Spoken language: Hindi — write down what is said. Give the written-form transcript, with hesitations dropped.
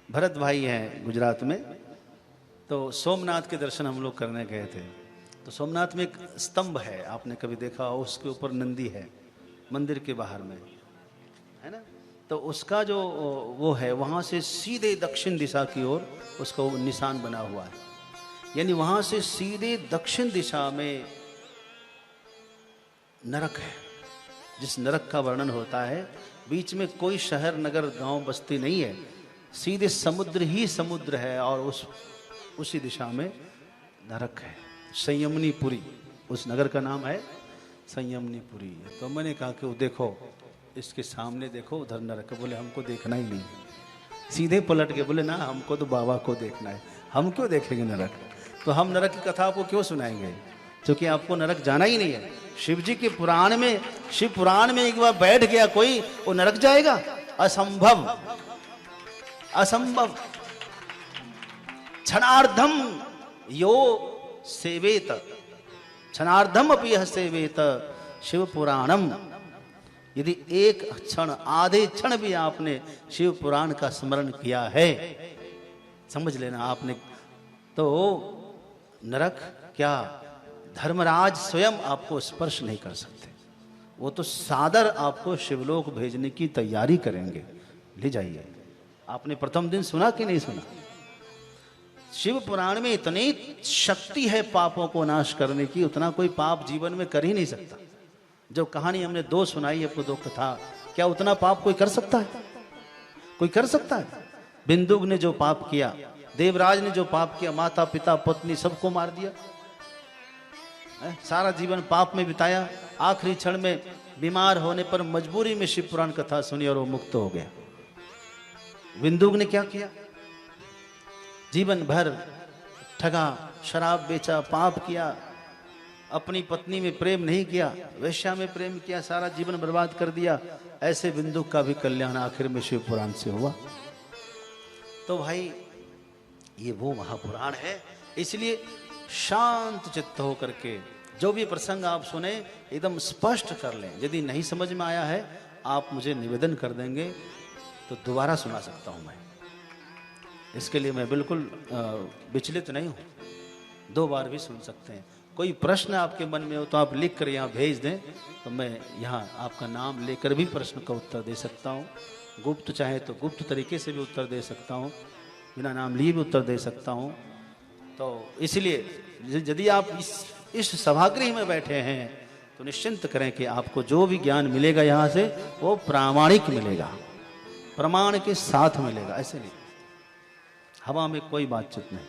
भरत भाई हैं गुजरात में, तो सोमनाथ के दर्शन हम लोग करने गए थे। तो सोमनाथ में एक स्तंभ है, आपने कभी देखा हो, उसके ऊपर नंदी है मंदिर के बाहर में, है ना। तो उसका जो वो है, वहाँ से सीधे दक्षिण दिशा की ओर उसका निशान बना हुआ है। यानी वहाँ से सीधे दक्षिण दिशा में नरक है, जिस नरक का वर्णन होता है। बीच में कोई शहर नगर गांव बस्ती नहीं है, सीधे समुद्र ही समुद्र है, और उसी दिशा में नरक है। संयमनीपुरी उस नगर का नाम है, संयमनीपुरी। तो मैंने कहा कि वो देखो, इसके सामने देखो, उधर नरक। बोले हमको देखना ही नहीं। सीधे पलट के बोले ना, हमको तो बाबा को देखना है, हम क्यों देखेंगे नरक। तो हम नरक की कथा आपको क्यों सुनाएंगे, क्योंकि आपको नरक जाना ही नहीं है। शिव जी के पुराण में, शिव पुराण में एक बार बैठ गया कोई, वो नरक जाएगा? असंभव, असंभव। क्षणार्धम यो सेवेत, क्षणार्धम अपि यह सेवेत शिव पुराणम। यदि एक क्षण, आधे क्षण भी आपने शिव पुराण का स्मरण किया है, समझ लेना आपने, तो नरक क्या, धर्मराज स्वयं आपको स्पर्श नहीं कर सकते। वो तो सादर आपको शिवलोक भेजने की तैयारी करेंगे, ले जाइए। आपने प्रथम दिन सुना कि नहीं सुना? शिव पुराण में इतनी शक्ति है पापों को नाश करने की, उतना कोई पाप जीवन में कर ही नहीं सकता। जो कहानी हमने दो सुनाई आपको, दो कथा, क्या उतना पाप कोई कर सकता है? कोई कर सकता है? बिंदुक ने जो पाप किया, देवराज ने जो पाप किया, माता पिता पत्नी सबको मार दिया, सारा जीवन पाप में बिताया, आखिरी क्षण में बीमार होने पर मजबूरी में शिव पुराण कथा सुनी और वो मुक्त हो गया। बिंदुक ने क्या किया? जीवन भर ठगा, शराब बेचा, पाप किया, अपनी पत्नी में प्रेम नहीं किया, वेश्या में प्रेम किया, सारा जीवन बर्बाद कर दिया। ऐसे बिंदुक का भी कल्याण आखिर में शिव पुराण से हुआ। तो भाई ये वो महापुराण है, इसलिए शांत चित्त होकर के जो भी प्रसंग आप सुने एकदम स्पष्ट कर लें। यदि नहीं समझ में आया है, आप मुझे निवेदन कर देंगे तो दोबारा सुना सकता हूं मैं। इसके लिए मैं बिल्कुल विचलित नहीं हूं, 2 बार भी सुन सकते हैं। कोई प्रश्न आपके मन में हो तो आप लिख कर यहाँ भेज दें, तो मैं यहाँ आपका नाम लेकर भी प्रश्न का उत्तर दे सकता हूँ। गुप्त चाहे तो गुप्त तरीके से भी उत्तर दे सकता हूँ, बिना नाम लिए भी उत्तर दे सकता हूँ। तो इसलिए यदि आप इस सभागृह में बैठे हैं तो निश्चिंत करें कि आपको जो भी ज्ञान मिलेगा यहाँ से वो प्रामाणिक मिलेगा, प्रमाण के साथ मिलेगा। ऐसे नहीं, हवा में कोई बातचीत नहीं।